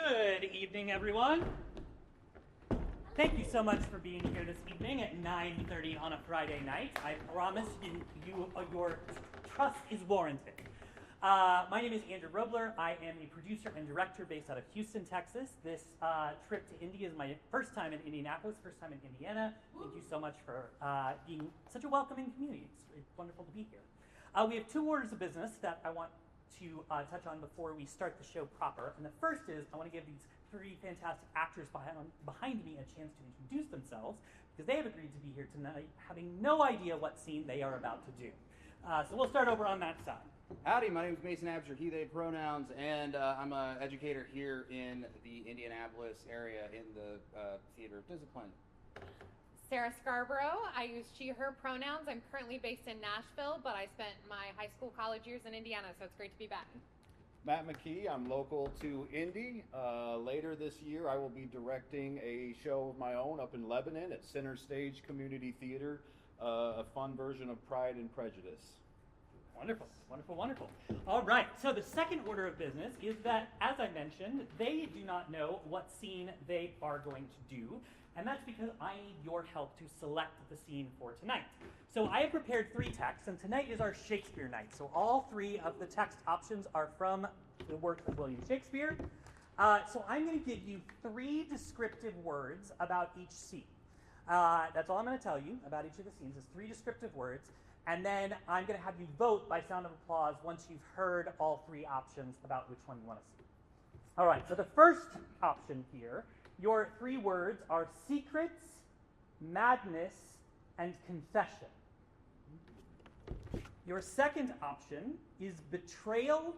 Good evening, everyone. Thank you so much for being here this evening at 9:30 on a Friday night. I promise your trust is warranted. My name is Andrew Roblyer. I am a producer and director based out of Houston, Texas. This trip to Indy is my first time in Indianapolis, first time in Indiana. Thank you so much for being such a welcoming community. It's wonderful to be here. We have two orders of business that I want to touch on before we start the show proper. And the first is I want to give these three fantastic actors behind me a chance to introduce themselves because they have agreed to be here tonight having no idea what scene they are about to do. So we'll start over on that side. Howdy, my name is Mason Absher, he, they pronouns, and I'm an educator here in the Indianapolis area in the theater discipline. Sarah Scarborough, I use she, her pronouns. I'm currently based in Nashville, but I spent my high school, college years in Indiana, so it's great to be back. Matt McKee, I'm local to Indy. Later this year, I will be directing a show of my own up in Lebanon at Center Stage Community Theater, a fun version of Pride and Prejudice. Wonderful, wonderful, wonderful. All right, so the second order of business is that, as I mentioned, they do not know what scene they are going to do, and that's because I need your help to select the scene for tonight. So I have prepared three texts, and tonight is our Shakespeare night. So all three of the text options are from the work of William Shakespeare. So I'm going to give you three descriptive words about each scene. That's all I'm going to tell you about each of the scenes is three descriptive words, and then I'm going to have you vote by sound of applause once you've heard all three options about which one you want to see. All right, so the first option here, your three words are secrets, madness, and confession. Your second option is betrayal,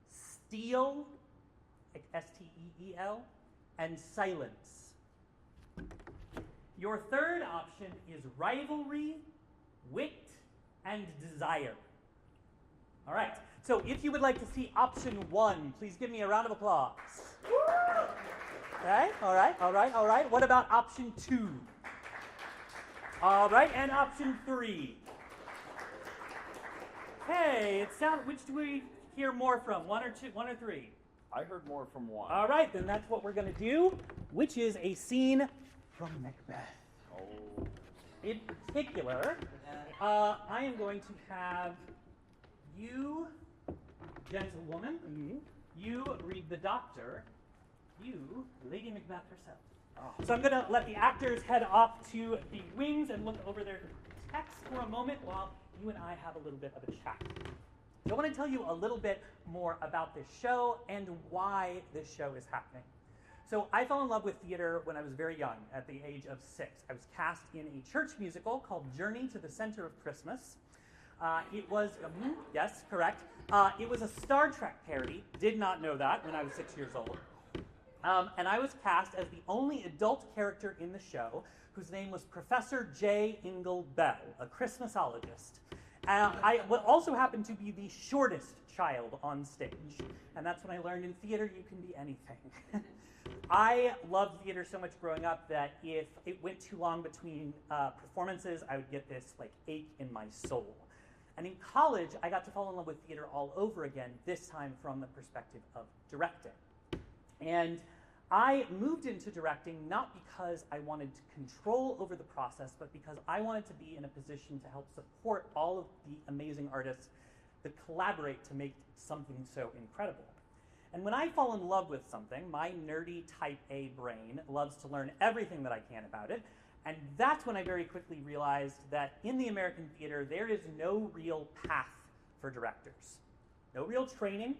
steal, S-T-E-E-L, and silence. Your third option is rivalry, wit, and desire. All right, so if you would like to see option one, please give me a round of applause. Okay, all right. What about option two? All right, and option three. Hey, which do we hear more from? One or three? I heard more from one. All right, then that's what we're going to do, which is a scene from Macbeth. Oh. In particular, I am going to have you, gentlewoman, you read the doctor, you, Lady Macbeth herself. Oh. So I'm going to let the actors head off to the wings and look over their text for a moment while you and I have a little bit of a chat. So I want to tell you a little bit more about this show and why this show is happening. So I fell in love with theater when I was very young, at the age of 6. I was cast in a church musical called Journey to the Center of Christmas. It was, yes, correct. It was a Star Trek parody. Did not know that when I was 6 years old. And I was cast as the only adult character in the show, whose name was Professor J. Ingle Bell, a Christmasologist. I also happened to be the shortest child on stage. And that's when I learned in theater you can be anything. I loved theater so much growing up that if it went too long between performances, I would get this ache in my soul. And in college, I got to fall in love with theater all over again, this time from the perspective of directing. And I moved into directing not because I wanted control over the process, but because I wanted to be in a position to help support all of the amazing artists that collaborate to make something so incredible. And when I fall in love with something, my nerdy type A brain loves to learn everything that I can about it. And that's when I very quickly realized that in the American theater, there is no real path for directors. No real training,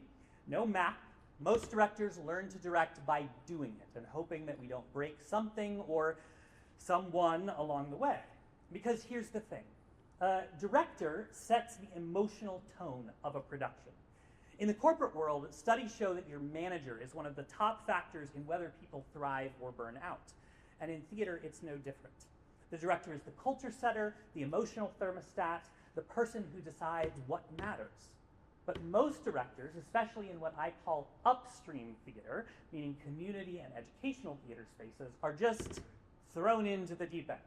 no map. Most directors learn to direct by doing it and hoping that we don't break something or someone along the way. Because here's the thing. A director sets the emotional tone of a production. In the corporate world, studies show that your manager is one of the top factors in whether people thrive or burn out. And in theater, it's no different. The director is the culture setter, the emotional thermostat, the person who decides what matters. But most directors, especially in what I call upstream theater, meaning community and educational theater spaces, are just thrown into the deep end.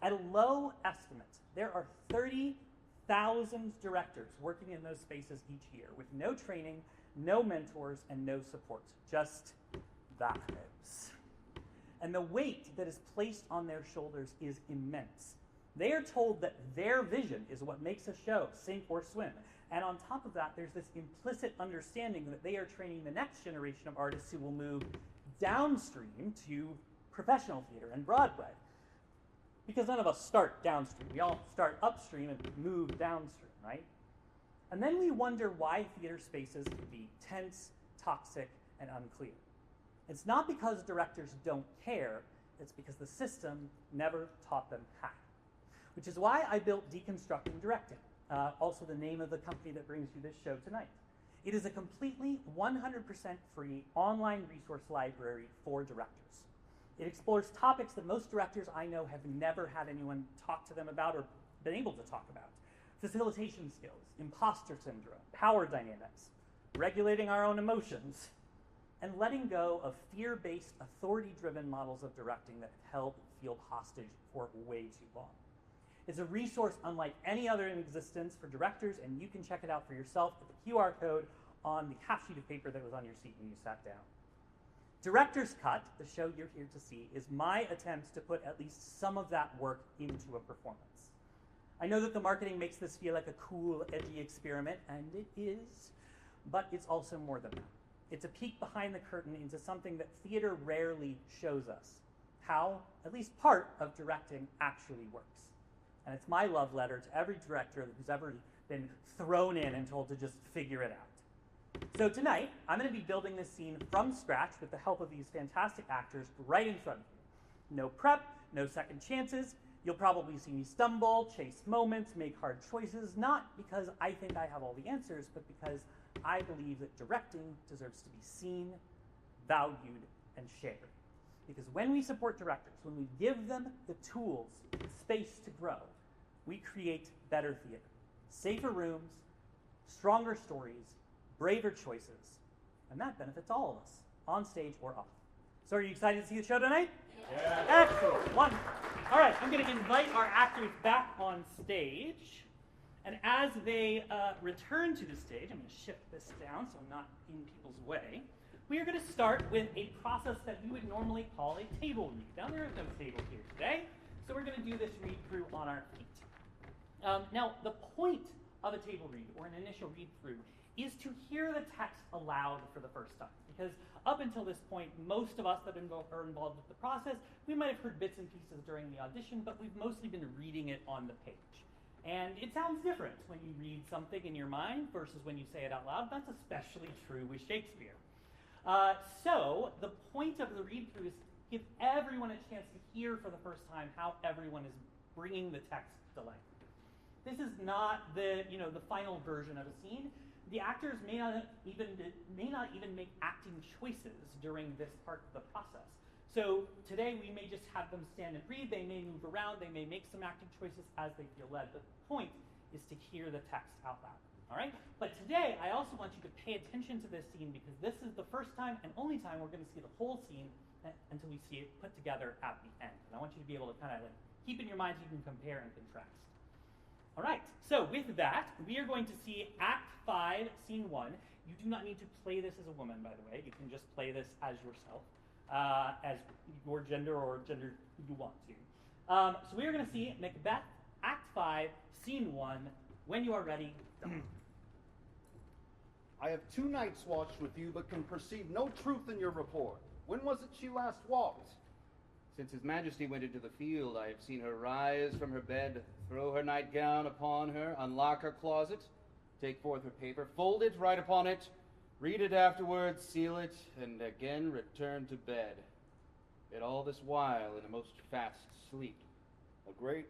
At a low estimate, there are 30,000 directors working in those spaces each year with no training, no mentors, and no support. Just that house. And the weight that is placed on their shoulders is immense. They are told that their vision is what makes a show sink or swim. And on top of that, there's this implicit understanding that they are training the next generation of artists who will move downstream to professional theater and Broadway. Because none of us start downstream. We all start upstream and move downstream, right? And then we wonder why theater spaces can be tense, toxic, and unclear. It's not because directors don't care, it's because the system never taught them how. Which is why I built Deconstructing Directing, also the name of the company that brings you this show tonight. It is a completely 100% free online resource library for directors. It explores topics that most directors I know have never had anyone talk to them about or been able to talk about. Facilitation skills, imposter syndrome, power dynamics, regulating our own emotions, and letting go of fear-based, authority-driven models of directing that have held field hostage for way too long. It's a resource unlike any other in existence for directors, and you can check it out for yourself with the QR code on the half sheet of paper that was on your seat when you sat down. Director's Cut, the show you're here to see, is my attempt to put at least some of that work into a performance. I know that the marketing makes this feel like a cool, edgy experiment, and it is, but it's also more than that. It's a peek behind the curtain into something that theater rarely shows us, how at least part of directing actually works. And it's my love letter to every director who's ever been thrown in and told to just figure it out. So tonight, I'm going to be building this scene from scratch with the help of these fantastic actors right in front of you. No prep, no second chances. You'll probably see me stumble, chase moments, make hard choices, not because I think I have all the answers, but because I believe that directing deserves to be seen, valued, and shared. Because when we support directors, when we give them the tools, the space to grow, we create better theater, safer rooms, stronger stories, braver choices, and that benefits all of us, on stage or off. So are you excited to see the show tonight? Yeah. Excellent, wonderful. All right, I'm going to invite our actors back on stage, and as they return to the stage, I'm going to shift this down so I'm not in people's way. We are going to start with a process that we would normally call a table read. Now, there is no table here today, so we're going to do this read-through on our feet. Now, the point of a table read, or an initial read-through, is to hear the text aloud for the first time. Because up until this point, most of us that are involved with the process, we might have heard bits and pieces during the audition, but we've mostly been reading it on the page. And it sounds different when you read something in your mind versus when you say it out loud. That's especially true with Shakespeare. So the point of the read-through is to give everyone a chance to hear for the first time how everyone is bringing the text to life. This is not the final version of a scene. The actors may not even make acting choices during this part of the process. So today we may just have them stand and read. They may move around. They may make some acting choices as they feel led. But the point is to hear the text out loud. All right? But today I also want you to pay attention to this scene because this is the first time and only time we're going to see the whole scene until we see it put together at the end. And I want you to be able to kind of keep in your mind so you can compare and contrast. All right, so with that, we are going to see Act 5, Scene 1. You do not need to play this as a woman, by the way. You can just play this as yourself, as your gender or gender you want to. So we are going to see Macbeth, Act 5, Scene 1. When you are ready, go. I have 2 nights watched with you, but can perceive no truth in your report. When was it she last walked? Since His Majesty went into the field, I have seen her rise from her bed, throw her nightgown upon her, unlock her closet, take forth her paper, fold it, write upon it, read it afterwards, seal it, and again return to bed. Yet all this while in a most fast sleep. A great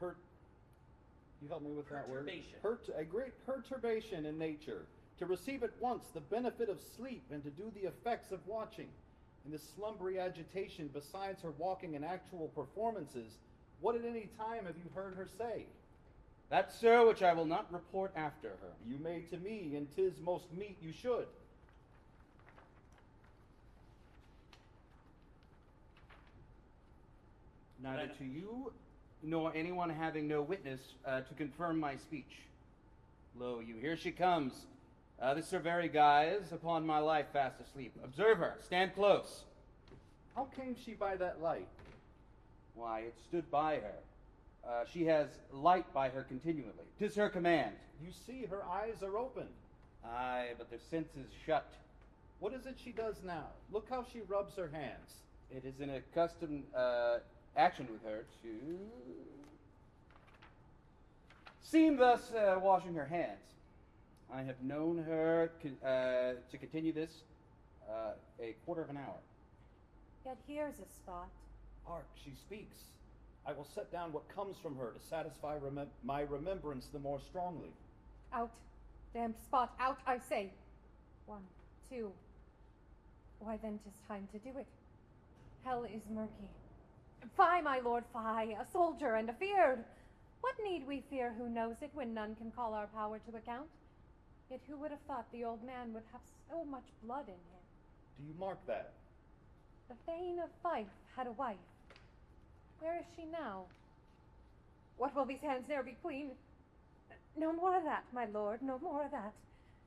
you help me with that word? Perturbation. A great perturbation in nature. To receive at once the benefit of sleep and to do the effects of watching. In this slumbery agitation, besides her walking and actual performances, what at any time have you heard her say? That, sir, which I will not report after her. You may to me, and 'tis most meet you should. Neither to you, nor anyone having no witness to confirm my speech. Lo, you, here she comes. This is her very guise, upon my life fast asleep. Observe her, stand close. How came she by that light? Why, it stood by her. She has light by her continually. 'Tis her command. You see, her eyes are open. Aye, but their senses shut. What is it she does now? Look how she rubs her hands. It is an accustomed action with her to seem thus washing her hands. I have known her to continue this a quarter of an hour. Yet here's a spot. Hark, she speaks. I will set down what comes from her to satisfy my remembrance the more strongly. Out. Damned spot. Out, I say. 1, 2. Why then 'tis time to do it. Hell is murky. Fie, my lord, fie, a soldier and afeard. What need we fear who knows it when none can call our power to account? Yet who would have thought the old man would have so much blood in him? Do you mark that? The Thane of Fife had a wife. Where is she now? What will these hands ne'er be clean? No more of that, my lord, no more of that.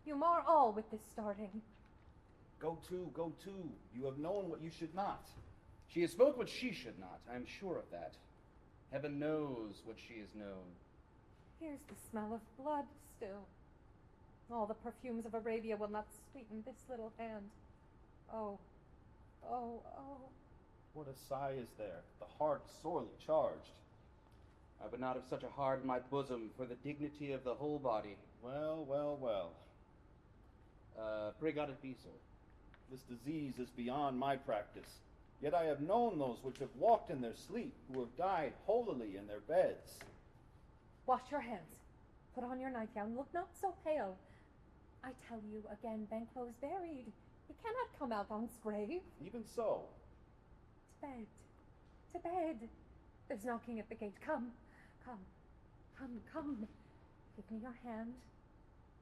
You mar all with this starting. Go to. You have known what you should not. She has spoke what she should not, I am sure of that. Heaven knows what she has known. Here's the smell of blood still. All the perfumes of Arabia will not sweeten this little hand. Oh. What a sigh is there, the heart sorely charged. I would not have such a heart in my bosom for the dignity of the whole body. Well. Pray God it be so. This disease is beyond my practice. Yet I have known those which have walked in their sleep, who have died holily in their beds. Wash your hands. Put on your nightgown. Look not so pale. I tell you again, Banquo's buried. He cannot come out on's grave. Even so. To bed. There's knocking at the gate. Come. Give me your hand.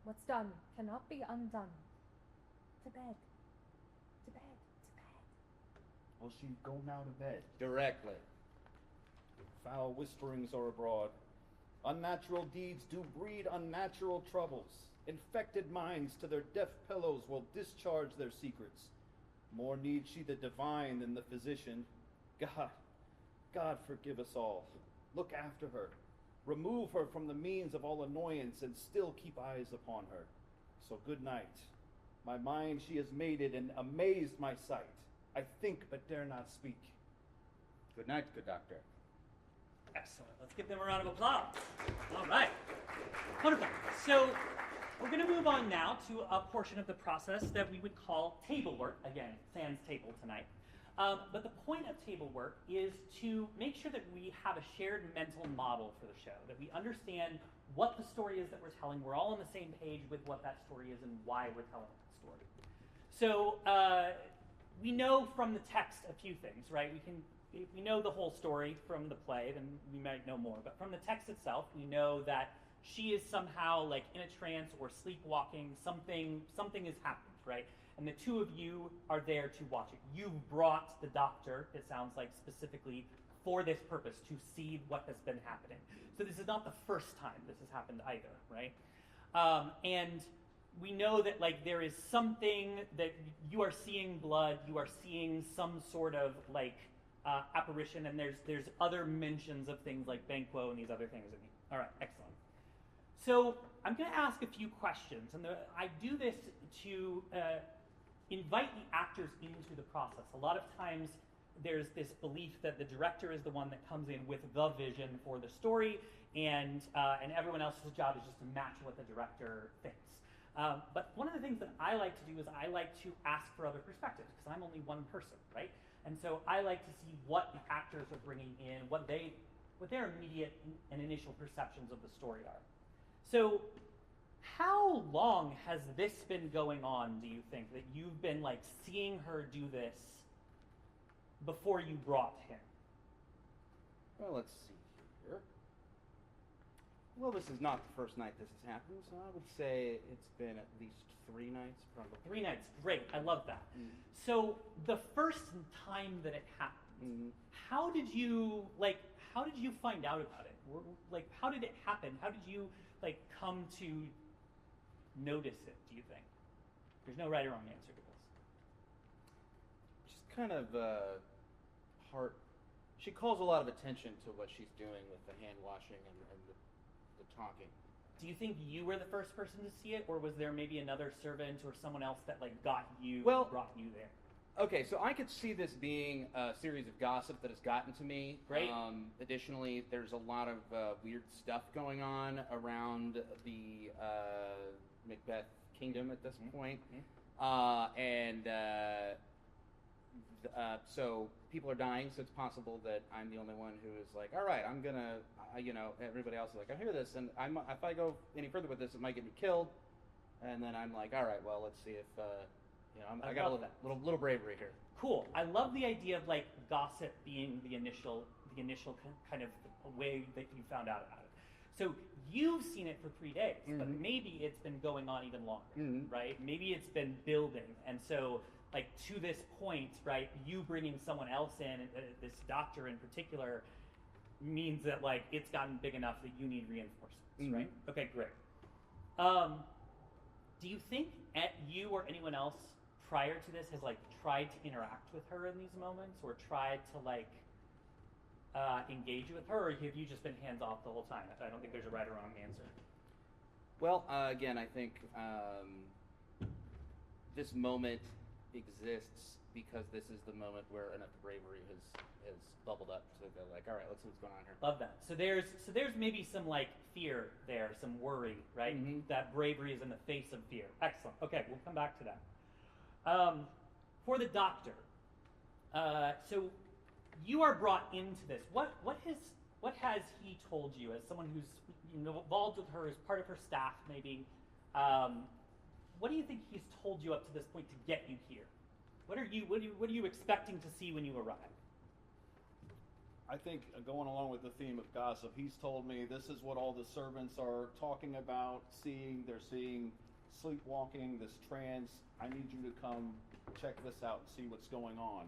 What's done cannot be undone. To bed. Will she go now to bed? Directly. Foul whisperings are abroad. Unnatural deeds do breed unnatural troubles. Infected minds to their deaf pillows will discharge their secrets. More needs she the divine than the physician. God forgive us all. Look after her. Remove her from the means of all annoyance and still keep eyes upon her. So good night. My mind she has made it and amazed my sight. I think but dare not speak. Good night, good doctor. Excellent. Let's give them a round of applause. All right. Wonderful. So we're going to move on now to a portion of the process that we would call table work. Again, sans table tonight. But the point of table work is to make sure that we have a shared mental model for the show, that we understand what the story is that we're telling. We're all on the same page with what that story is and why we're telling that story. So we know from the text a few things, right? If we know the whole story from the play, then we might know more. But from the text itself, we know that she is somehow like in a trance or sleepwalking. Something has happened, right? And the two of you are there to watch it. You've brought the doctor, it sounds like, specifically for this purpose, to see what has been happening. So this is not the first time this has happened either, right? And we know that like there is something that you are seeing blood, you are seeing some sort of like apparition, and there's other mentions of things like Banquo and these other things. All right, excellent. So I'm going to ask a few questions, and I do this to invite the actors into the process. A lot of times there's this belief that the director is the one that comes in with the vision for the story, and everyone else's job is just to match what the director thinks. But one of the things that I like to do is I like to ask for other perspectives, because I'm only one person, right? And so I like to see what the actors are bringing in, what their immediate and initial perceptions of the story are. So how long has this been going on, do you think, that you've been like seeing her do this before you brought him? Well, let's see here. Well, this is not the first night this has happened, so I would say it's been at least 3 nights, probably. 3 nights, great, I love that. So the first time that it happened, how did you find out about it? Like, how did it happen? How did you like come to notice it, do you think? There's no right or wrong answer to this. Just kind of heart. She calls a lot of attention to what she's doing with the hand washing and the talking. Do you think you were the first person to see it, or was there maybe another servant or someone else that like got you, brought you there? Okay, so I could see this being a series of gossip that has gotten to me. Great. Additionally, there's a lot of weird stuff going on around the Macbeth kingdom at this point. So people are dying, so it's possible that I'm the only one who is like, all right, I'm gonna, everybody else is like, I hear this, and if I go any further with this, it might get me killed. And then I'm like, all right, well, let's see if, I got a little bravery here. Cool. I love the idea of like gossip being the initial kind of way that you found out about it. So you've seen it for 3 days, but maybe it's been going on even longer, right? Maybe it's been building, and so like to this point, right? You bringing someone else in, this doctor in particular, means that like it's gotten big enough that you need reinforcements, right? Okay, great. Do you think you or anyone else prior to this has like tried to interact with her in these moments, or tried to like engage with her, or have you just been hands off the whole time? I don't think there's a right or wrong answer. Well, again, I think this moment exists because this is the moment where enough bravery has bubbled up to go like, all right, let's see what's going on here. Love that. So there's maybe some like fear there, some worry, right? That bravery is in the face of fear. Excellent. Okay, we'll come back to that. For the doctor, so you are brought into this. What has he told you as someone who's involved with her as part of her staff, maybe? What do you think he's told you up to this point to get you here? What are you expecting to see when you arrive? I think going along with the theme of gossip, he's told me this is what all the servants are talking about, seeing. They're seeing sleepwalking, this trance. I need you to come check this out and see what's going on.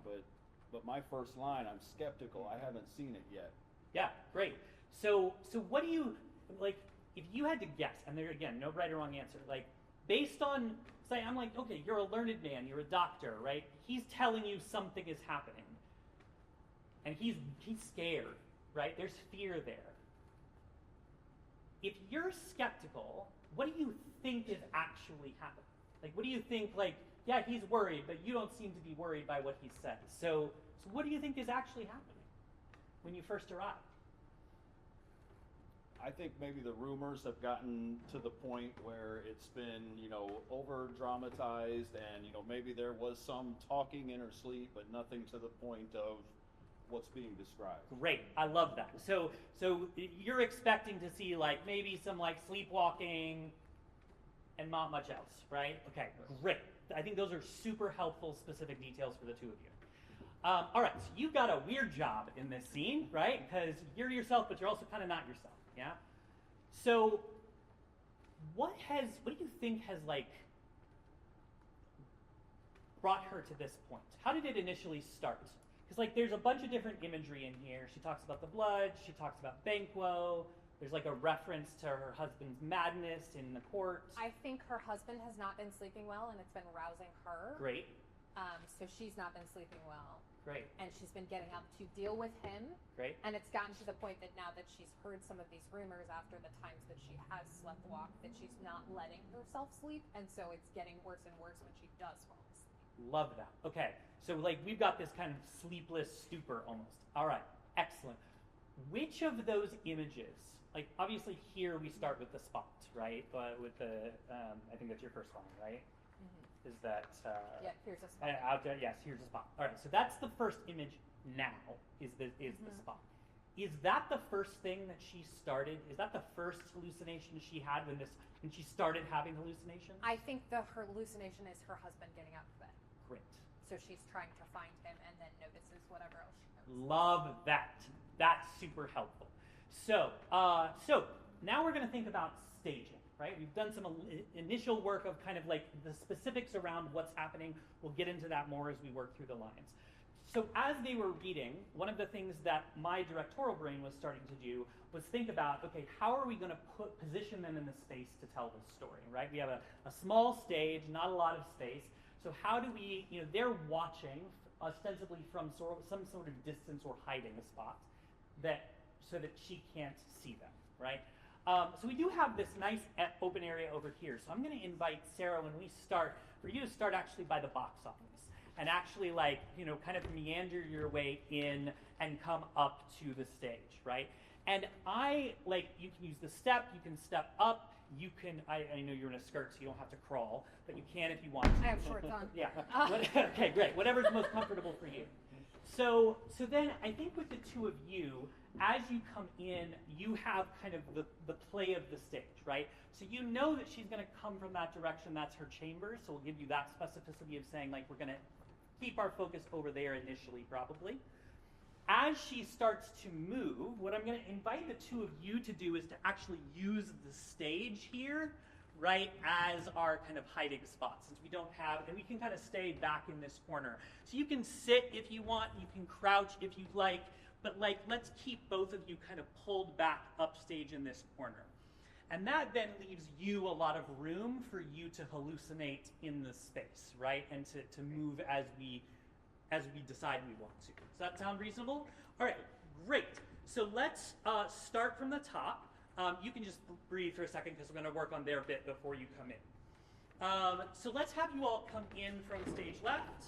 But my first line, I'm skeptical. I haven't seen it yet. Yeah, great. So what do you, like, if you had to guess, and there again, no right or wrong answer, like, based on, say, I'm like, okay, you're a learned man, you're a doctor, right? He's telling you something is happening. And he's scared, right? There's fear there. If you're skeptical, what do you think is actually happening? Like, what do you think, like, yeah, he's worried, but you don't seem to be worried by what he says. So what do you think is actually happening when you first arrive? I think maybe the rumors have gotten to the point where it's been, over dramatized, and, maybe there was some talking in her sleep, but nothing to the point of what's being described. Great, I love that. So you're expecting to see like maybe some like sleepwalking and not much else, right? Okay, great. I think those are super helpful, specific details for the two of you. All right, so you've got a weird job in this scene, right? Because you're yourself, but you're also kind of not yourself, yeah? So what do you think has like brought her to this point? How did it initially start? Because like there's a bunch of different imagery in here. She talks about the blood, she talks about Banquo, there's like a reference to her husband's madness in the court. I think her husband has not been sleeping well, and it's been rousing her. Great. So she's not been sleeping well. Great. And she's been getting up to deal with him. Great. And it's gotten to the point that now that she's heard some of these rumors after the times that she has slept walk, that she's not letting herself sleep, and so it's getting worse and worse when she does fall asleep. Love that. Okay. So like we've got this kind of sleepless stupor almost. All right. Excellent. Which of those images, like obviously here we start with the spot, right? With the, I think that's your first line, right? Is that yeah, here's a spot. Out there, yes, here's a spot. All right, so that's the first image now, is the spot. Is that the first thing that she started? Is that the first hallucination she had when she started having hallucinations? I think her hallucination is her husband getting out of bed. Great. So she's trying to find him and then notices whatever else she notices. Love that. That's super helpful. So now we're going to think about staging. Right? We've done some initial work of kind of like the specifics around what's happening. We'll get into that more as we work through the lines. So as they were reading, one of the things that my directorial brain was starting to do was think about, okay, how are we going to position them in the space to tell this story, right? We have a small stage, not a lot of space. So how do we, they're watching ostensibly from some sort of distance or hiding a spot so that she can't see them, right? So we do have this nice open area over here. So I'm going to invite Sarah when we start, for you to start actually by the box office and actually kind of meander your way in and come up to the stage, right? And you can use the step, you can step up, you can, I know you're in a skirt, so you don't have to crawl, but you can if you want to. I have shorts on. Yeah. Okay, great. Whatever's most comfortable for you. So then I think with the two of you, as you come in, you have kind of the play of the stage, right? So you know that she's going to come from that direction. That's her chamber. So we'll give you that specificity of saying, we're going to keep our focus over there initially, probably. As she starts to move, what I'm going to invite the two of you to do is to actually use the stage here, right, as our kind of hiding spot, since we don't have, and we can kind of stay back in this corner. So you can sit if you want, you can crouch if you'd like, but let's keep both of you kind of pulled back upstage in this corner. And that then leaves you a lot of room for you to hallucinate in the space, right, and to move as we decide we want to. Does that sound reasonable? All right, great. So let's start from the top. You can just breathe for a second because we're going to work on their bit before you come in. So let's have you all come in from stage left.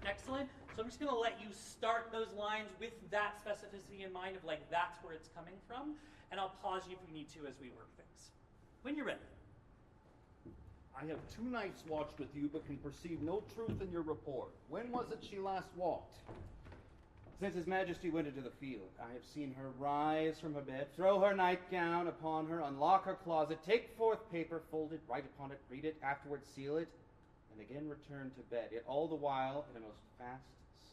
Excellent. So I'm just going to let you start those lines with that specificity in mind of that's where it's coming from. And I'll pause you if we need to as we work things. When you're ready. I have 2 nights watched with you, but can perceive no truth in your report. When was it she last walked? Since His Majesty went into the field, I have seen her rise from her bed, throw her nightgown upon her, unlock her closet, take forth paper, fold it, write upon it, read it, afterwards seal it, and again return to bed, yet all the while in a most fast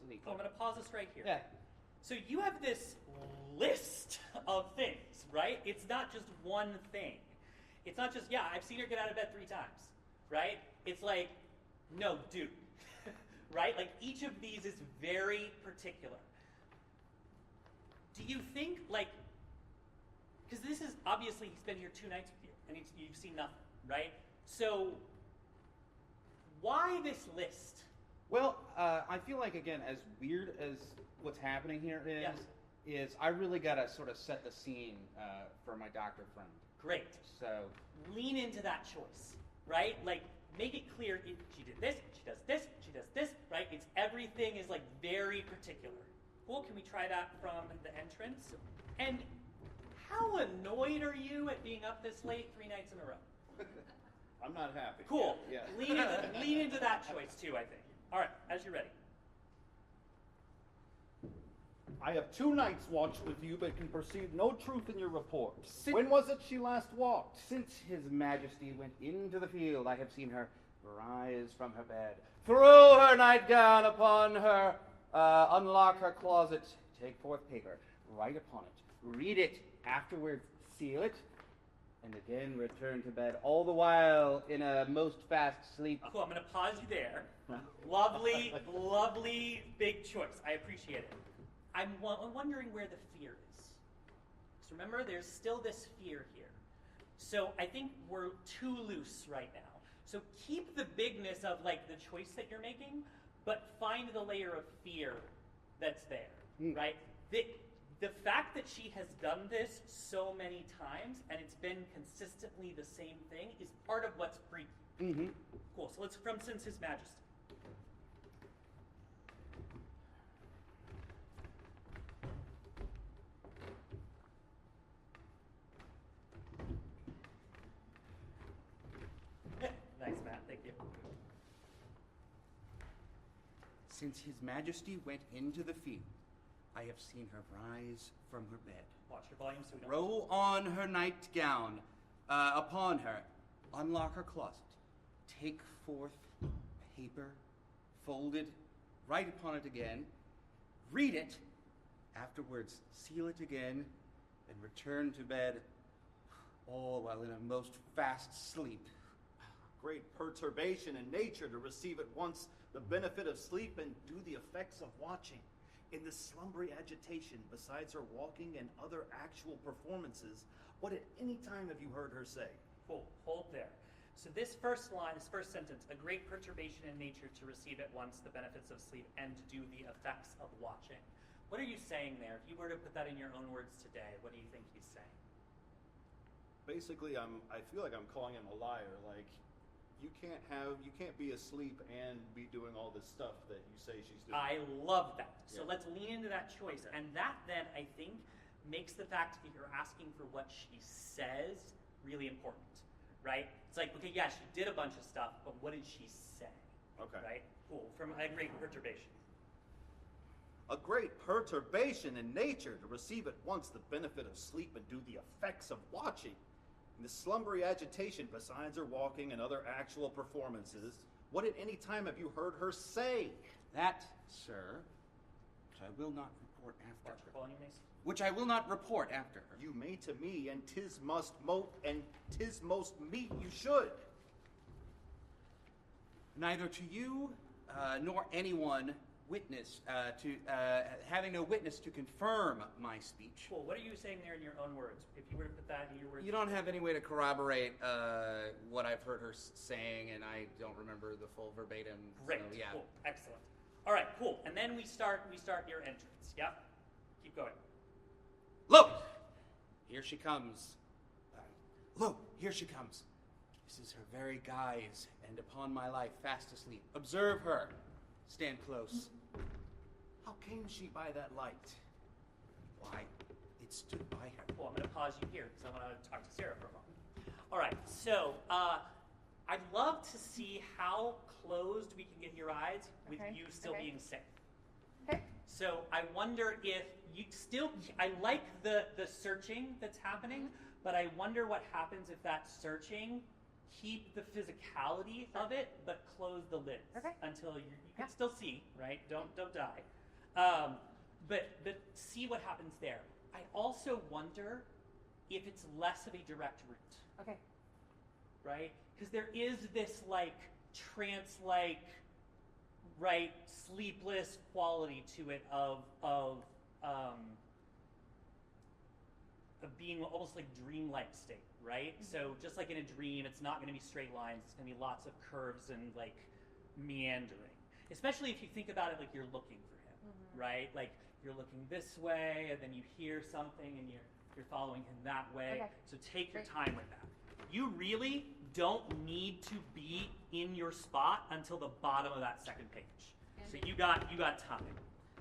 sleep. Oh, I'm going to pause this right here. Yeah. So you have this list of things, right? It's not just one thing. It's not just, I've seen her get out of bed 3 times, right? It's no, dude, right? Each of these is very particular. Do you think, because this is, obviously, he's been here 2 nights with you, and you've seen nothing, right? So, why this list? Well, I feel again, as weird as what's happening here is I really got to sort of set the scene for my doctor friend. Great. So lean into that choice, right? Make it clear, she did this, she does this, she does this, right? Everything is very particular. Cool, can we try that from the entrance? And how annoyed are you at being up this late 3 nights in a row? I'm not happy. Cool. Yeah. Lean into that choice too, I think. All right, as you're ready. I have 2 nights watched with you, but can perceive no truth in your report. When was it she last walked? Since His Majesty went into the field, I have seen her rise from her bed, throw her nightgown upon her, unlock her closet, take forth paper, write upon it, read it, afterwards seal it, and again return to bed, all the while in a most fast sleep. Cool, I'm going to pause you there. Lovely, lovely big choice. I appreciate it. I'm wondering where the fear is. So remember, there's still this fear here. So I think we're too loose right now. So keep the bigness of the choice that you're making, but find the layer of fear that's there, right? The fact that she has done this so many times and it's been consistently the same thing is part of what's freaky. Mm-hmm. Cool, so let's from Since His Majesty. Nice, Matt. Thank you. Since His Majesty went into the field, I have seen her rise from her bed. Watch your volume so we don't... Throw on her nightgown upon her, unlock her closet, take forth paper, fold it, write upon it again, read it, afterwards seal it again, and return to bed, all while in a most fast sleep. Great perturbation in nature to receive at once the benefit of sleep and do the effects of watching. In the slumbery agitation, besides her walking and other actual performances, what at any time have you heard her say? Cool. Hold there. So this first line, this first sentence, a great perturbation in nature to receive at once the benefits of sleep and to do the effects of watching. What are you saying there? If you were to put that in your own words today, what do you think he's saying? Basically, I feel like I'm calling him a liar. Like, you can't be asleep and be doing all this stuff that you say she's doing. I love that. So Yeah. let's lean into that choice. Okay. And that then, I think, makes the fact that you're asking for what she says really important, right? It's like, okay, yeah, she did a bunch of stuff, but what did she say? Okay. Right? Cool. From a great perturbation. A great perturbation in nature to receive at once the benefit of sleep and do the effects of watching. In the slumbery agitation, besides her walking and other actual performances, what at any time have you heard her say? That, sir, which I will not report after Watch her. for calling you Mason. Which I will not report after her. You may to me, and 'tis most meet you should. Neither to you nor anyone witness having no witness to confirm my speech. Cool. What are you saying there in your own words? If you were to put that in your words. You don't have any way to corroborate what I've heard her saying, and I don't remember the full verbatim. Great. So, yeah. Cool. Excellent. All right. Cool. And then we start your entrance. Yep. Keep going. Look! Here she comes. Lo, here she comes. This is her very guise, and upon my life, fast asleep. Observe her. Stand close. How came she by that light? Why, it stood by her. Cool. I'm going to pause you here because I want to talk to Sarah for a moment. All right. So I'd love to see how closed we can get your eyes with Okay, you still okay. being safe. Okay. So I wonder if you still, I like the searching that's happening, but I wonder what happens if that searching, keep the physicality of it, but close the lids Okay. until you Yeah. can still see, right? Don't die. But see what happens there. I also wonder if it's less of a direct route, Okay. right? Because there is this like trance-like, right, sleepless quality to it of being almost like dreamlike state, right? Mm-hmm. So just like in a dream, it's not going to be straight lines. It's going to be lots of curves and like meandering. Especially if you think about it like you're looking for him, right? Like you're looking this way, and then you hear something, and you're following him that way. Okay. So take your Great. time with that. You really don't need to be in your spot until the bottom of that second page. So you got time.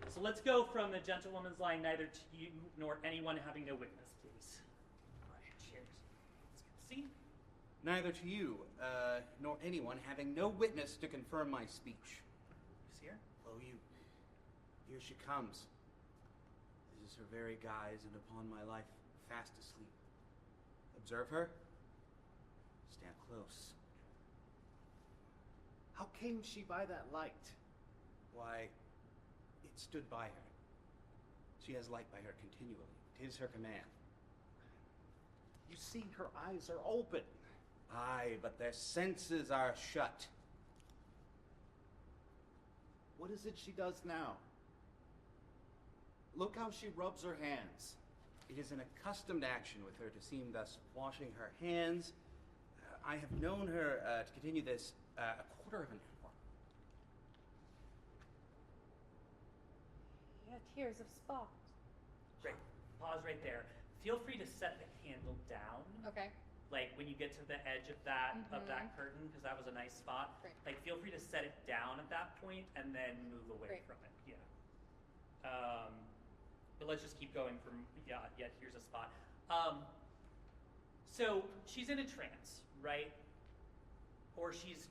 So let's go from the gentlewoman's line, neither to you nor anyone having no witness, please. All right, cheers. Let's get the scene. Neither to you nor anyone having no witness to confirm my speech. You see her? Lo, you. Here she comes. This is her very guise, and upon my life, fast asleep. Observe her. Stand close. How came she by that light? Why, it stood by her. She has light by her continually. 'Tis her command. You see, her eyes are open. Aye, but their senses are shut. What is it she does now? Look how she rubs her hands. It is an accustomed action with her to seem thus washing her hands. I have known her to continue this a quarter of an hour. Yeah, tears of spot. Great. Pause right there. Feel free to set the candle down. Okay. Like when you get to the edge of that curtain, because that was a nice spot. Great. Like feel free to set it down at that point and then move away Great. from it. Yeah. But let's just keep going from here's a spot. So she's in a trance, right? Or she's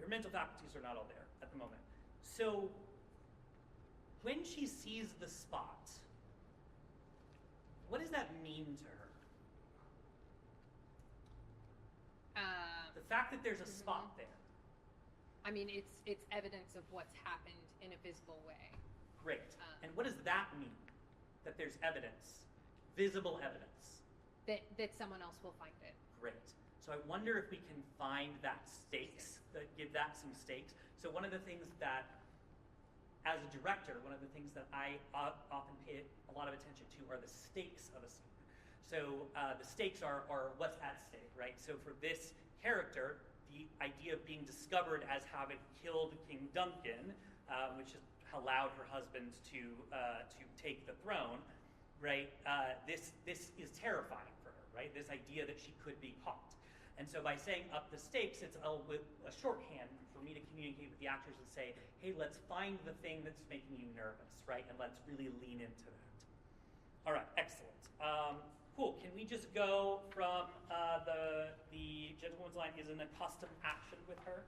her mental faculties are not all there at the moment. So when she sees the spot, what does that mean to her? The fact that there's a spot there. I mean, it's evidence of what's happened in a visible way. Great. And what does that mean? That there's evidence, visible evidence. That someone else will find it. Great. So I wonder if we can find that stakes, give that some stakes. So one of the things that, as a director, one of the things that I often pay a lot of attention to are the stakes of a scene. So the stakes are what's at stake, right? So for this character, the idea of being discovered as having killed King Duncan, which has allowed her husband to take the throne, right? This is terrifying for her, right? This idea that she could be caught. And so by saying up the stakes, it's with a shorthand for me to communicate with the actors and say, hey, let's find the thing that's making you nervous, right? And let's really lean into that. All right, excellent. Cool. Can we just go from the gentlewoman's line is an accustomed action with her?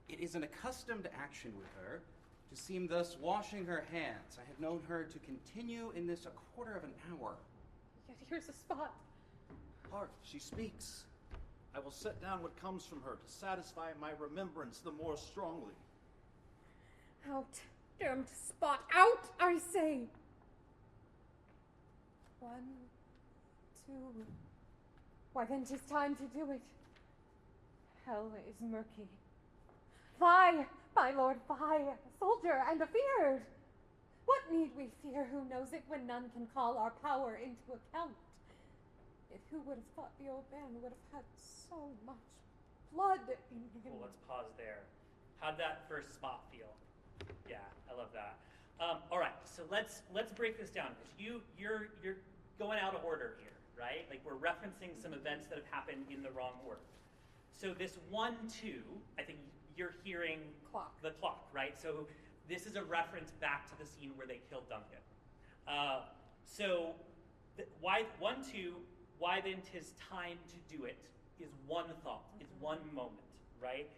It is an accustomed action with her to seem thus washing her hands. I have known her to continue in this a quarter of an hour. Yet here's a spot. Hark, she speaks. I will set down what comes from her to satisfy my remembrance the more strongly. Out, damned spot, out, I say. 1, 2. Why then 'tis time to do it. Hell is murky. Fie, my lord, fie, a soldier and afeard. What need we fear who knows it when none can call our power into account? Yet who would have thought the old man would have had so much blood in him? Cool, let's pause there. How'd that first spot feel? Yeah, I love that. All right, so let's break this down, because you're going out of order here, right? Like, we're referencing some events that have happened in the wrong order. So this 1, 2, I think you're hearing the clock, right? So this is a reference back to the scene where they killed Duncan. Why 1, 2, why then 'tis time to do it is one thought, is one moment, right?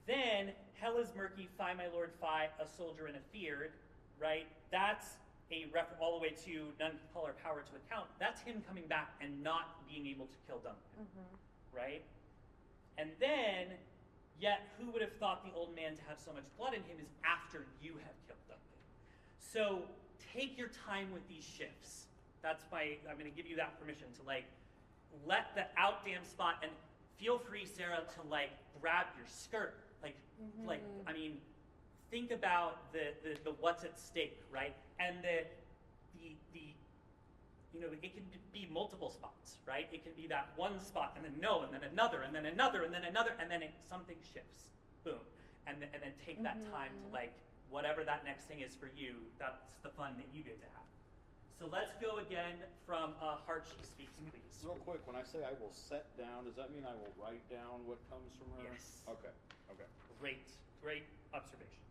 Then, hell is murky, fie my lord, fie, a soldier and afeard, right? That's a reference all the way to none can call our power to account. That's him coming back and not being able to kill Duncan, right? And then, yet who would have thought the old man to have so much blood in him is after you have killed Duncan. So take your time with these shifts. I'm going to give you that permission to let the outdam spot, and feel free, Sarah, to grab your skirt. I mean, think about the what's at stake, right? And the it can be multiple spots, right? It can be that one spot, and then no, and then another, and then another, and then another, and then something shifts, boom, and then take that time to whatever that next thing is for you. That's the fun that you get to have. So let's go again from Heart She Speaks, please. Real quick, when I say I will set down, does that mean I will write down what comes from her? Yes. Okay. Great observation.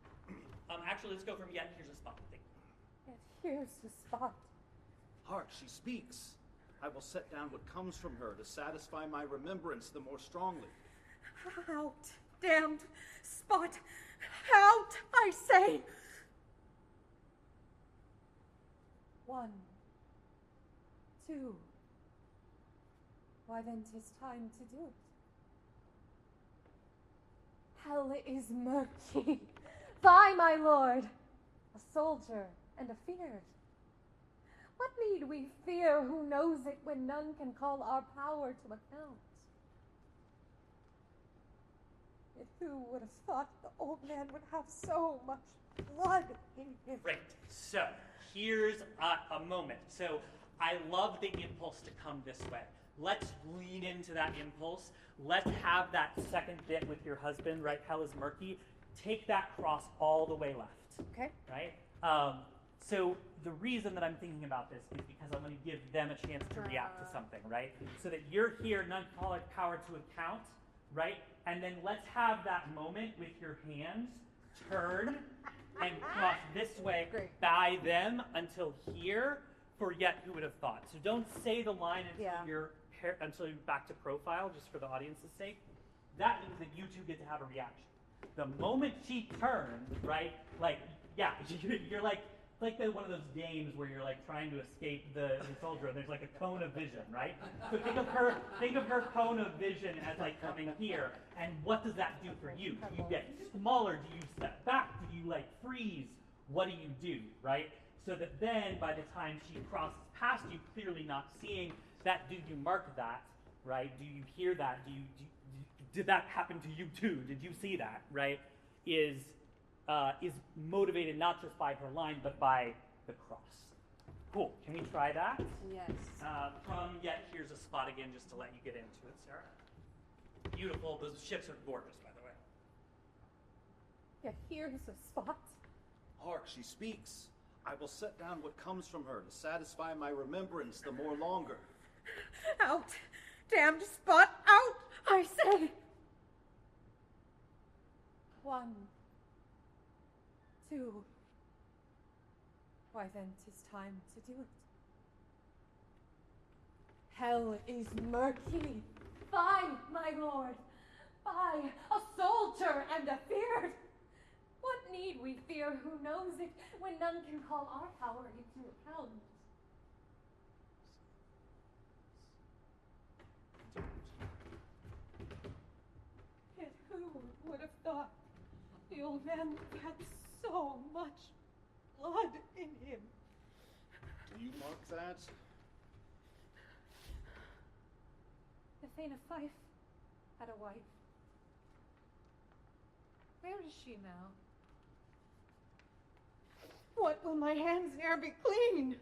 Actually, let's go from yet here's a spot. Thank you. Yet here's the spot. Hark, she speaks. I will set down what comes from her to satisfy my remembrance the more strongly. Out, damned spot, out, I say. 1, 2. Why then 'tis time to do it. Hell is murky. Fie, my lord, a soldier and afeard. What need we fear who knows it when none can call our power to account? Yet who would have thought the old man would have so much blood in him? Great. So here's a moment. So I love the impulse to come this way. Let's lean into that impulse. Let's have that second bit with your husband, right? Hell is murky. Take that cross all the way left. Okay. Right? So the reason that I'm thinking about this is because I'm going to give them a chance to react to something, right? So that you're here, none call it power to account, right? And then let's have that moment with your hands turn and cross this way by them until here for yet who would have thought. So don't say the line until you're back to profile, just for the audience's sake. That means that you two get to have a reaction. The moment she turns, right, you're like one of those games where you're trying to escape the soldier, and there's a cone of vision, right? So think of her cone of vision as coming here, and what does that do for you? Do you get smaller? Do you step back? Do you freeze? What do you do, right? so that then by the time she crosses past you, clearly not seeing that, do you mark that, right? Do you hear that? Did that happen to you too? Did you see that, right? Is motivated not just by her line, but by the cross. Cool. Can we try that? Yes. Here's a spot again just to let you get into it, Sarah. Beautiful. Those ships are gorgeous, by the way. Yet here's a spot. Hark, she speaks. I will set down what comes from her to satisfy my remembrance the more longer. Out! Damned spot! Out! I say! 1, 2. Why then 'tis time to do it. Hell is murky. Fie, my lord. Fie, a soldier and a feared. What need we fear who knows it, when none can call our power into account? Yet who would have thought the old man had so much blood in him? Do you mark that? The Thane of Fife had a wife. Where is she now? What will my hands ne'er be clean?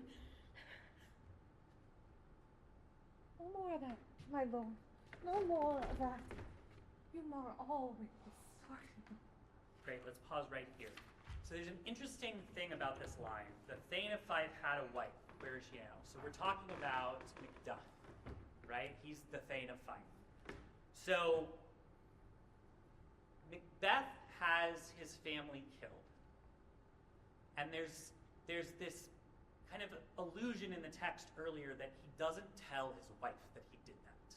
No more of that, my lord. No more of that. You mar all with the sword. Great, let's pause right here. So there's an interesting thing about this line. The Thane of Fife had a wife. Where is she now? So we're talking about Macduff, right? He's the Thane of Fife. So Macbeth has his family killed. And there's this kind of allusion in the text earlier that he doesn't tell his wife that he did that.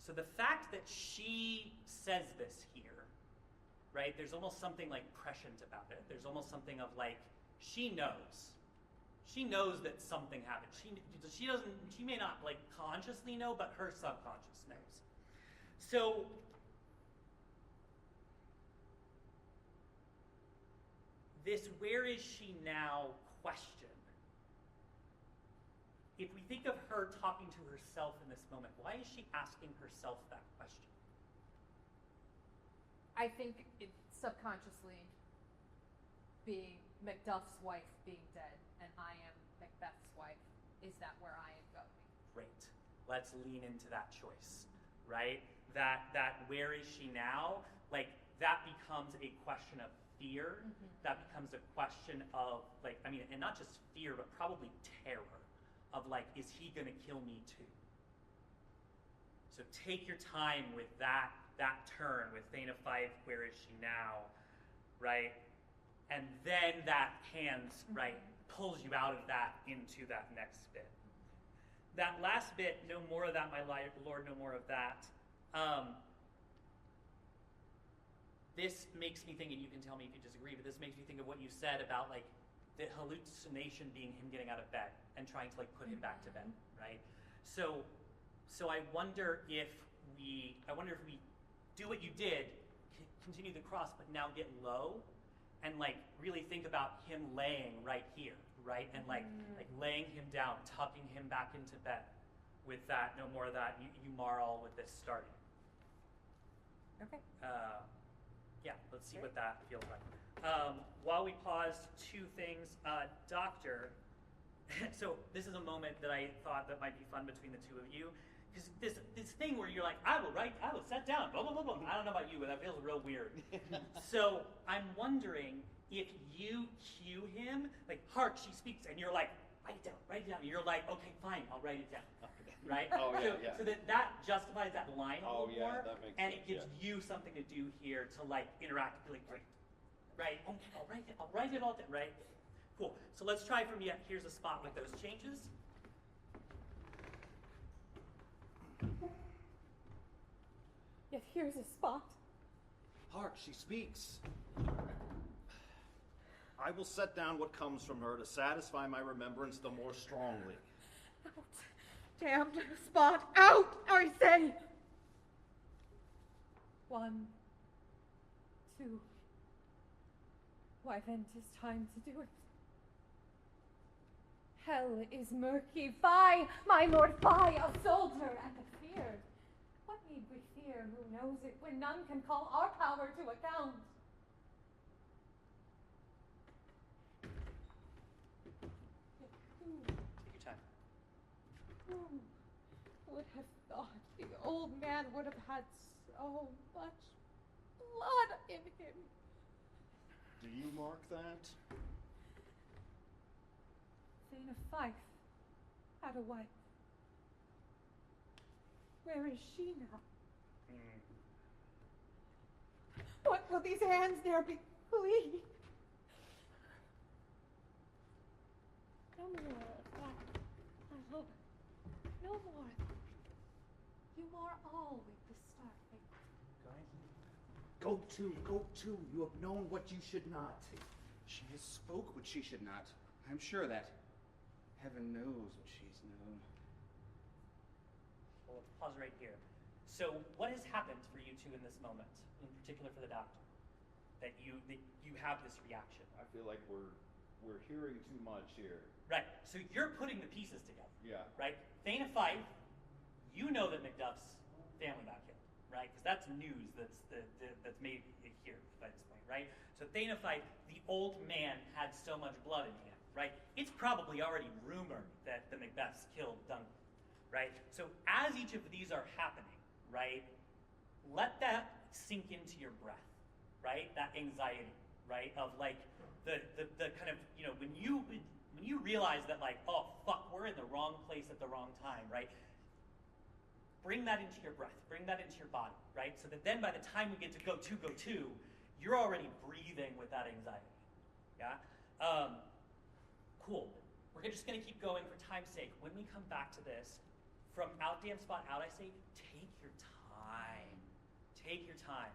So the fact that she says this here, right, there's almost something like prescient about it. There's almost something of like, she knows. She knows that something happened. She may not like consciously know, but her subconscious knows. So this where is she now question, if we think of her talking to herself in this moment, why is she asking herself that question? I think it's subconsciously being Macduff's wife being dead, and I am Macbeth's wife. Is that where I am going? Great. Let's lean into that choice, right? That where is she now? Like, that becomes a question of fear. Mm-hmm. That becomes a question of, like, I mean, and not just fear, but probably terror of, like, is he going to kill me too? So take your time with that turn with Thane of Fife, where is she now, right? And then that hands, right, pulls you out of that into that next bit. That last bit, no more of that, my lord, no more of that. This makes me think, and you can tell me if you disagree, but this makes me think of what you said about like the hallucination being him getting out of bed and trying to like put him back to bed, right? So I wonder if we do what you did, continue the cross, but now get low, and like really think about him laying right here, right? And like laying him down, tucking him back into bed with that, no more of that, you mar all with this starting. Okay. Yeah, let's see what that feels like. While we pause, two things. Doctor, so this is a moment that I thought that might be fun between the two of you. Because this thing where you're like, I will sit down, blah, blah, blah, blah. I don't know about you, but that feels real weird. So I'm wondering if you cue him, like, hark, she speaks, and you're like, write it down. And you're like, okay, fine, I'll write it down. Right? Oh, yeah, so that justifies that line a little more, that makes and sense, it gives you something to do here to like interact and be like, great. Right? Okay, I'll write it all down, right? Cool. So let's try from here's a spot with those changes. Yet here's a spot. Hark, she speaks. I will set down what comes from her to satisfy my remembrance the more strongly. Out, damned spot, out, I say! 1, 2. Why then 'tis time to do it. Hell is murky. Fie, my lord, fie, a soldier and a fear. What need we fear, who knows it, when none can call our power to account? Take your time. Who would have thought the old man would have had so much blood in him? Do you mark that? Thane of Fife had a wife. Where is she now? What will these hands there be? Please. No more of that, my lord. No more of that. You are all with the starlight. Go to. You have known what you should not. She has spoke what she should not. I'm sure that. Heaven knows what she's known. Well, let's pause right here. So, what has happened for you two in this moment, in particular for the doctor, that you have this reaction? I feel like we're hearing too much here. Right. So you're putting the pieces together. Yeah. Right. Thane of Fife, you know that Macduff's family got killed, right? Because that's news that's made here by this point, right? So Thane of Fife, the old man had so much blood in him, right? It's probably already rumored that the Macbeths killed Duncan, right? So as each of these are happening, right, let that sink into your breath, right? That anxiety, right? Of like the kind of, you know, when you realize that like, oh fuck, we're in the wrong place at the wrong time, right? Bring that into your breath, bring that into your body, right? So that then by the time we get to go to, you're already breathing with that anxiety, yeah? Cool. We're just gonna keep going for time's sake. When we come back to this, from out damn spot out, I say, take your time. Take your time.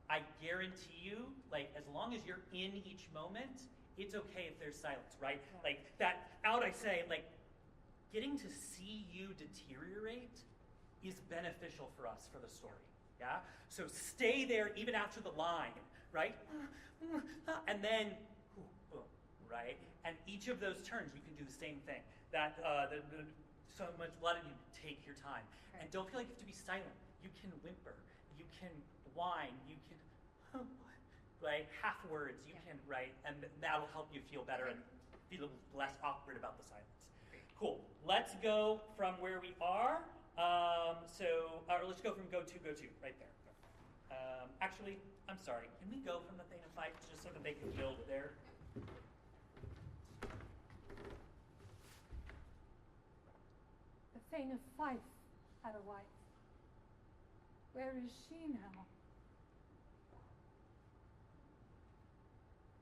I guarantee you, like, as long as you're in each moment, it's okay if there's silence, right? Like, that out, I say, like, getting to see you deteriorate is beneficial for us for the story, yeah? So stay there even after the line, right? And then, boom, right? And each of those turns, you can do the same thing. That, so much blood in you, take your time. And don't feel like you have to be silent. You can whimper, you can whine, you can, right? Half words, you can, right? And that'll help you feel better and feel less awkward about the silence. Cool. Let's go from where we are. Let's go from go to, right there. Actually, I'm sorry. Can we go from the Thane of Fife just so that they can build there? The Thane of Fife had a wife. Where is she now?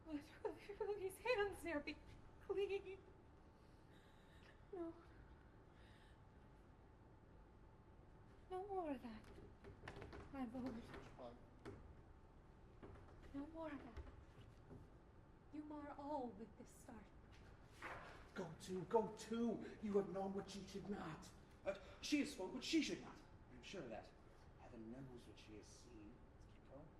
What will these hands there be? Please. No. No more of that, my lord. No more of that. You are all with this start. Go to. You have known what you should not. She has spoke what she should not. I'm sure of that. Heaven knows what she has seen. Let's keep going.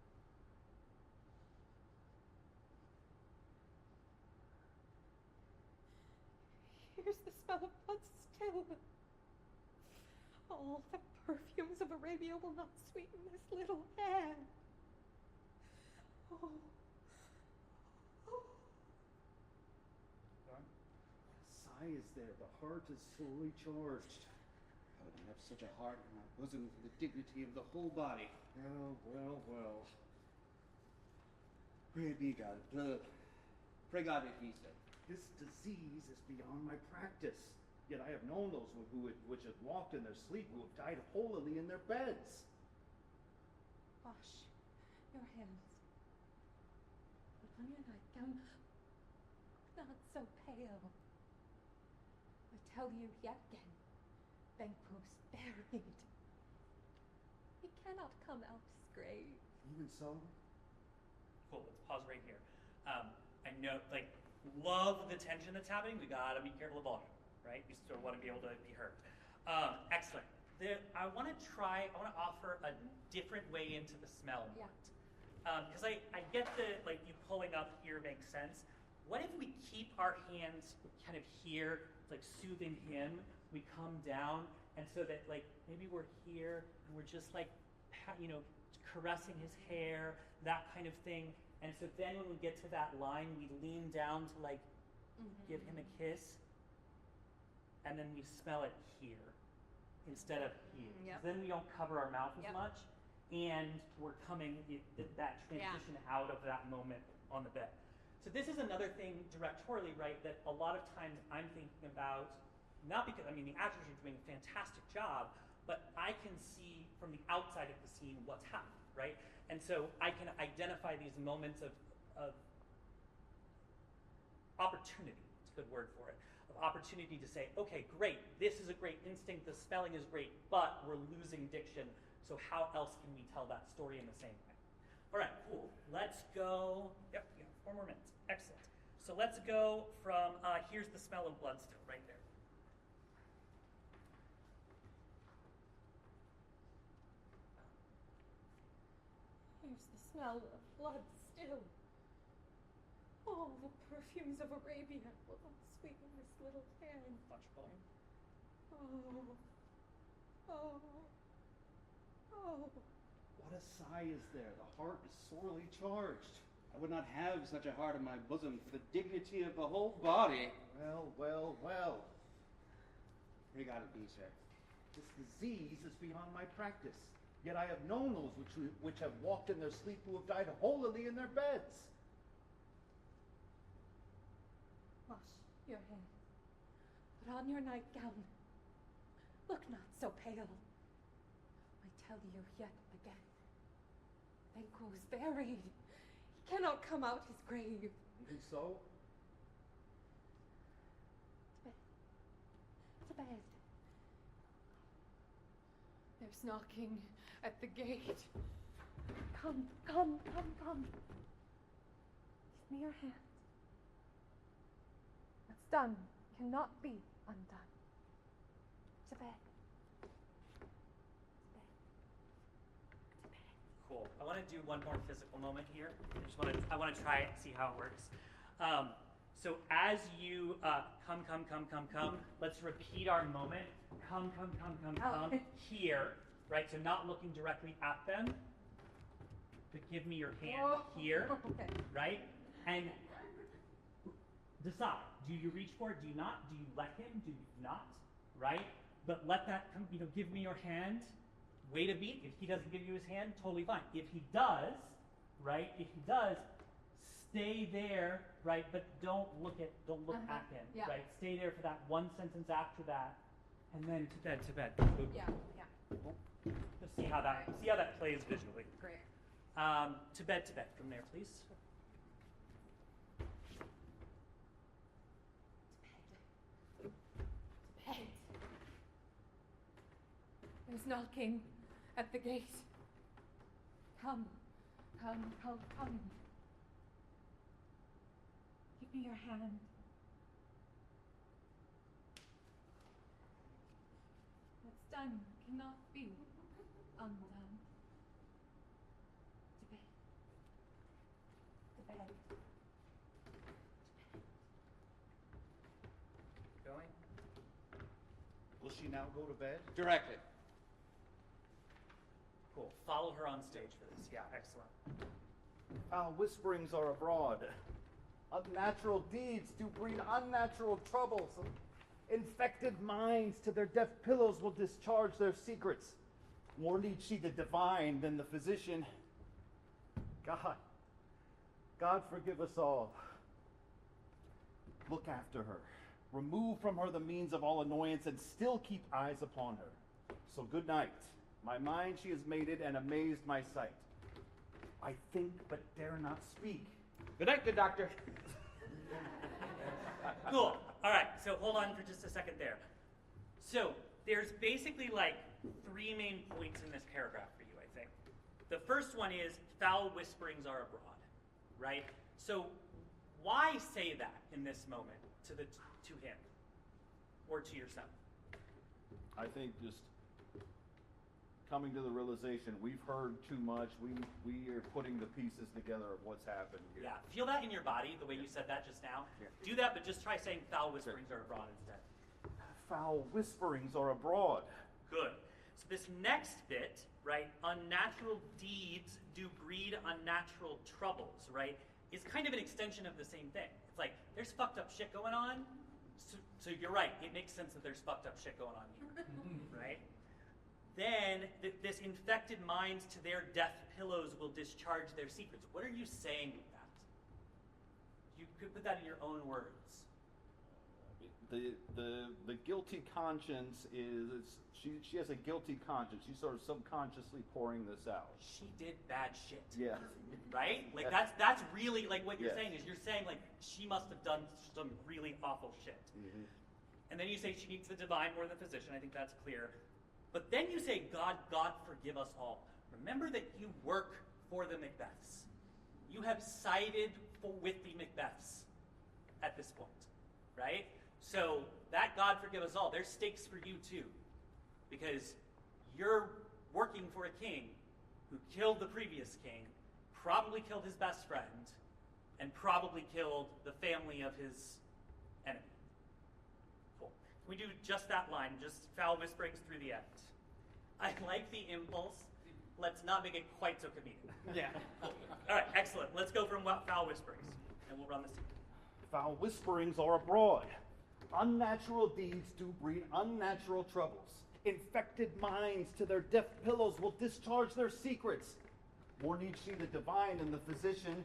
Here's the smell of blood still. All the perfumes of Arabia will not sweeten this little hand. Oh. Sigh is there. The heart is fully charged. I would have such a heart in my bosom for the dignity of the whole body. Well. Pray be God. Pray God if he said. This disease is beyond my practice. Yet I have known those which have walked in their sleep, who have died holily in their beds. Wash your hands. Put on your nightgown. Not so pale. I tell you yet again, Banquo's buried. He cannot come out his grave. Even so? Cool, let's pause right here. I know, like, love the tension that's happening. We gotta be careful of volume, right? We still want to be able to be heard. Excellent. I want to offer a different way into the smell. Yeah. Because I get the, like, you pulling up here makes sense. what if we keep our hands kind of here, like soothing him? We come down, and so that like maybe we're here and we're just like, caressing his hair, that kind of thing. And so then when we get to that line, we lean down to like give him a kiss, and then we smell it here instead of here. Yep. Then we don't cover our mouth as Yep. much, and we're coming that transition out of that moment on the bed. So this is another thing directorially, right, that a lot of times I'm thinking about, not because, the actors are doing a fantastic job, but I can see from the outside of the scene what's happening, right? And so I can identify these moments of opportunity, it's a good word for it, of opportunity to say, okay, great, this is a great instinct, the spelling is great, but we're losing diction, so how else can we tell that story in the same way? All right, cool. Let's go, yep, 4 more minutes. Excellent. So let's go from, here's the smell of blood still, right there. Here's the smell of blood still. Oh, the perfumes of Arabia will sweeten this little hand. Watch your volume. Oh. What a sigh is there. The heart is sorely charged. I would not have such a heart in my bosom for the dignity of the whole body. Well. Pretty gotta be, sir. This disease is beyond my practice. Yet I have known those which have walked in their sleep who have died holily in their beds. Wash your hands. Put on your nightgown. Look not so pale. I tell you yet again. Banquo is buried. He cannot come out his grave. Even so? To bed. There's knocking at the gate. Come. Give me your hand. What's done cannot be undone. To bed. Cool. I want to do one more physical moment here. I want to try it and see how it works. So as you come, let's repeat our moment. Come, here, right? So not looking directly at them, but give me your hand here, Okay. right? And decide. Do you reach for it? Do you not? Do you let him? Do you not? Right? But let that come, give me your hand. Wait a beat. If he doesn't give you his hand, totally fine. If he does, right? Stay there, right? But don't look at him, Yeah. right? Stay there for that one sentence after that, and then to bed. Yeah. Let's see how that plays visually. Great. To bed from there, please. To bed. There's knocking at the gate. Come. Give me your hand. What's done cannot be undone. To bed. Going. Will she now go to bed? Directly. Cool. Follow her on stage for this. Yeah, excellent. Whisperings are abroad. Unnatural deeds do breed unnatural troubles. Infected minds to their deaf pillows will discharge their secrets. More needs she the divine than the physician. God forgive us all. Look after her. Remove from her the means of all annoyance and still keep eyes upon her. So good night. My mind she has mated and amazed my sight. I think but dare not speak. Good night, good doctor. Cool. All right, so hold on for just a second there. So there's basically like 3 main points in this paragraph for you, I think. The first one is foul whisperings are abroad, right? So why say that in this moment to him or to yourself? I think just coming to the realization we've heard too much. We are putting the pieces together of what's happened here. Yeah, feel that in your body, the way you said that just now. Yeah. Do that, but just try saying foul whisperings are abroad instead. Foul whisperings are abroad. Good. So this next bit, right, unnatural deeds do breed unnatural troubles, right, is kind of an extension of the same thing. It's like, there's fucked up shit going on, so you're right, it makes sense that there's fucked up shit going on here, right? Then, this infected minds to their death pillows will discharge their secrets. What are you saying with that? You could put that in your own words. The guilty conscience is she has a guilty conscience. She's sort of subconsciously pouring this out. She did bad shit. Yeah. Right? Like that's really like what you're Yes. saying is you're saying like she must have done some really awful shit. Mm-hmm. And then you say she needs the divine more than physician. I think that's clear. But then you say, God forgive us all. Remember that you work for the Macbeths. You have sided with the Macbeths at this point, right? So that God forgive us all, there's stakes for you too. Because you're working for a king who killed the previous king, probably killed his best friend, and probably killed the family of his enemy. Cool. Can we do just that line, just foul whisperings through the end? I like the impulse. Let's not make it quite so comedic. Yeah. Cool. All right, excellent. Let's go from foul whisperings, and we'll run the scene. Foul whisperings are abroad. Unnatural deeds do breed unnatural troubles. Infected minds to their deaf pillows will discharge their secrets. More need she the divine and the physician.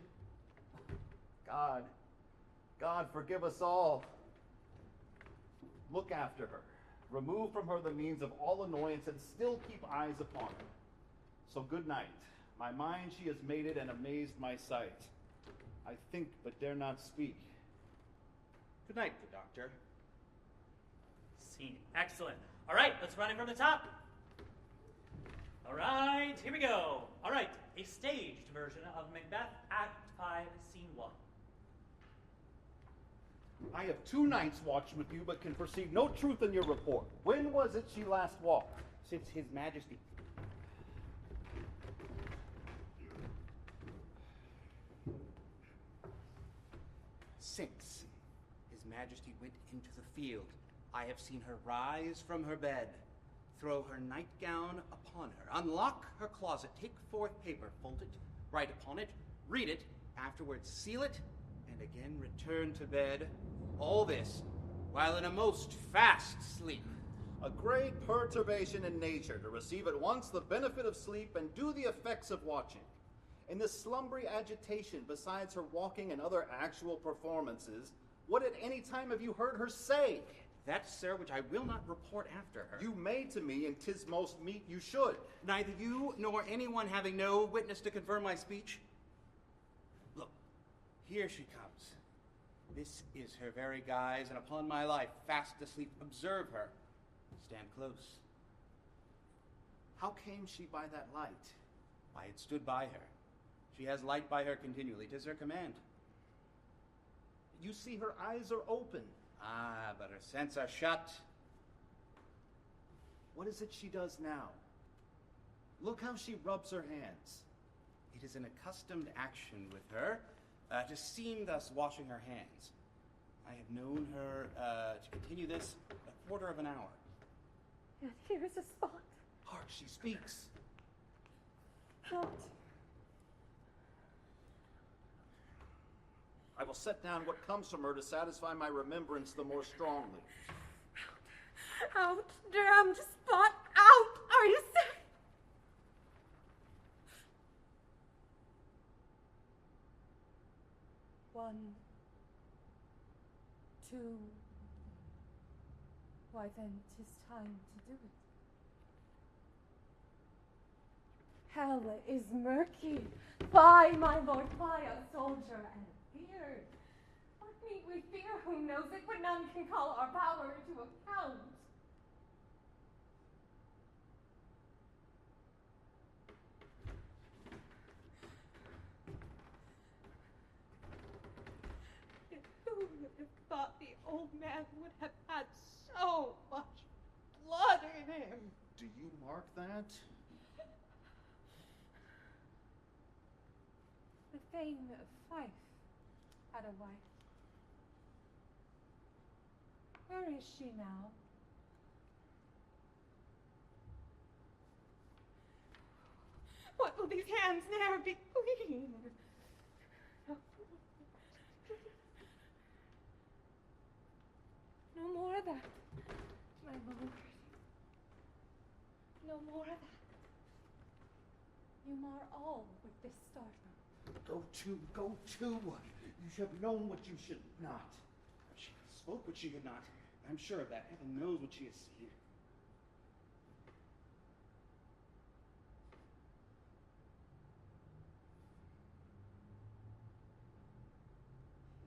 God forgive us all. Look after her. Remove from her the means of all annoyance and still keep eyes upon her. So good night. My mind she has mated and amazed my sight. I think but dare not speak. Good night, good doctor. Scene. Excellent. All right, let's run it from the top. All right, here we go. All right, a staged version of Macbeth, Act 5, Scene 1. I have 2 nights watched with you, but can perceive no truth in your report. When was it she last walked? Since His Majesty. Since His Majesty went into the field, I have seen her rise from her bed, throw her nightgown upon her, unlock her closet, take forth paper, fold it, write upon it, read it, afterwards seal it, and again return to bed. All this while in a most fast sleep. A great perturbation in nature to receive at once the benefit of sleep and do the effects of watching. In this slumbery agitation, besides her walking and other actual performances, what at any time have you heard her say? That, sir, which I will not report after her. You may to me, and 'tis most meet you should. Neither you nor anyone having no witness to confirm my speech. Look, here she comes. This is her very guise, and upon my life, fast asleep, observe her. Stand close. How came she by that light? I had stood by her. She has light by her continually. 'Tis her command. You see her eyes are open. Ah, but her senses are shut. What is it she does now? Look how she rubs her hands. It is an accustomed action with her, to seem thus washing her hands. I have known her to continue this a quarter of an hour. And here's a spot. Hark, she speaks. Not. I will set down what comes from her to satisfy my remembrance the more strongly. Out, damned spot, out, are you sick? One, 2. Why then, 'tis time to do it. Hell is murky. Fly, my lord, fly, a soldier and feared. What need we fear? Who knows it? But none can call our power into account. Who would have thought the old man would have had so much blood in him? Do you mark that? Thane of Fife had a wife. Where is she now? What will these hands ne'er be clean? No more of that, my lord. No more of that. You mar all with this startle. Go to. You should have known what you should not. She spoke what she had not. I'm sure of that. Heaven knows what she has seen.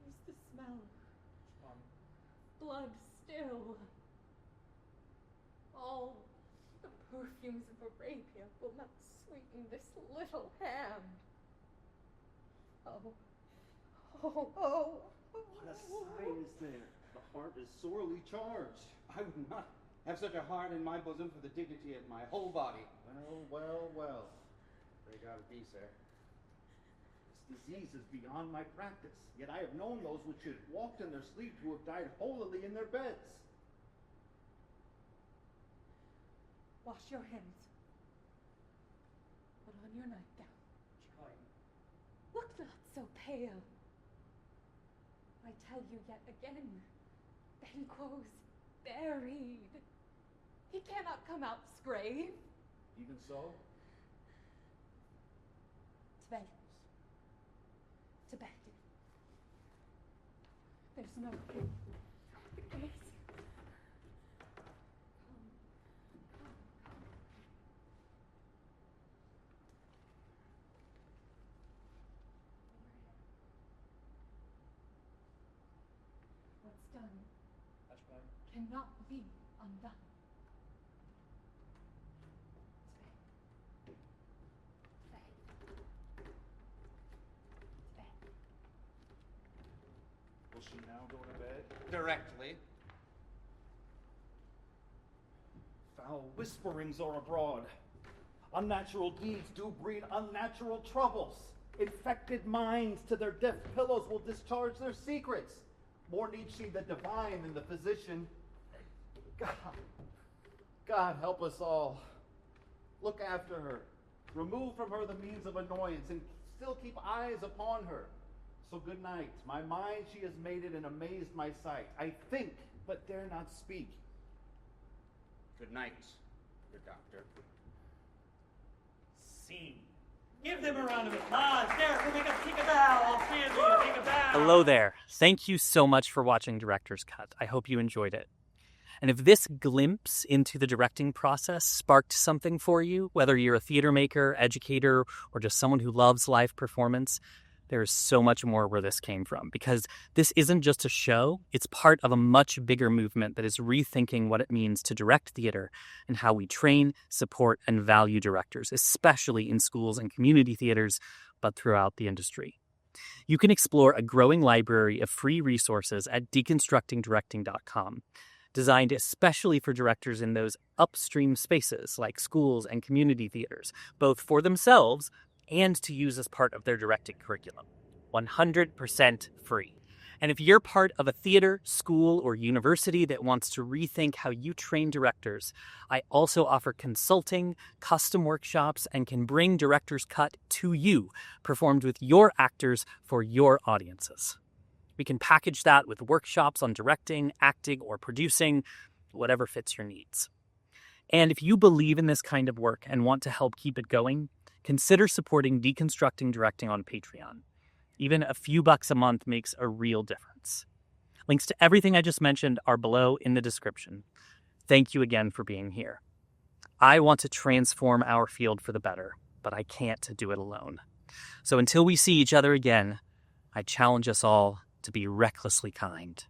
Here's the smell. Blood still. All the perfumes of Arabia will not sweeten this little hand. Oh. What a sign is there? The heart is sorely charged. I would not have such a heart in my bosom for the dignity of my whole body. Well. Pray God it be, sir. This disease is beyond my practice, yet I have known those which had walked in their sleep who have died holily in their beds. Wash your hands. Put on your nightgown. Look not so pale. I tell you yet again, Banquo's buried. He cannot come out's grave. Even so? To bed. To bed. There's no gaze. What's done cannot be undone. Will she now go to bed? Directly. Foul whisperings are abroad. Unnatural deeds do breed unnatural troubles. Infected minds to their deaf pillows will discharge their secrets. More needs she the divine than the physician. God help us all. Look after her. Remove from her the means of annoyance and still keep eyes upon her. So good night. My mind she has made it and amazed my sight. I think, but dare not speak. Good night, good doctor. Scene. Give them a round of applause. Derek, we'll take a bow. All three of you, take a bow. Hello there. Thank you so much for watching Director's Cut. I hope you enjoyed it. And if this glimpse into the directing process sparked something for you, whether you're a theater maker, educator, or just someone who loves live performance, there is so much more where this came from, because this isn't just a show, it's part of a much bigger movement that is rethinking what it means to direct theater and how we train, support, and value directors, especially in schools and community theaters, but throughout the industry. You can explore a growing library of free resources at deconstructingdirecting.com, designed especially for directors in those upstream spaces like schools and community theaters, both for themselves and to use as part of their directing curriculum. 100% free. And if you're part of a theater, school, or university that wants to rethink how you train directors, I also offer consulting, custom workshops, and can bring Director's Cut to you, performed with your actors for your audiences. We can package that with workshops on directing, acting, or producing, whatever fits your needs. And if you believe in this kind of work and want to help keep it going, consider supporting Deconstructing Directing on Patreon. Even a few bucks a month makes a real difference. Links to everything I just mentioned are below in the description. Thank you again for being here. I want to transform our field for the better, but I can't do it alone. So until we see each other again, I challenge us all to be recklessly kind.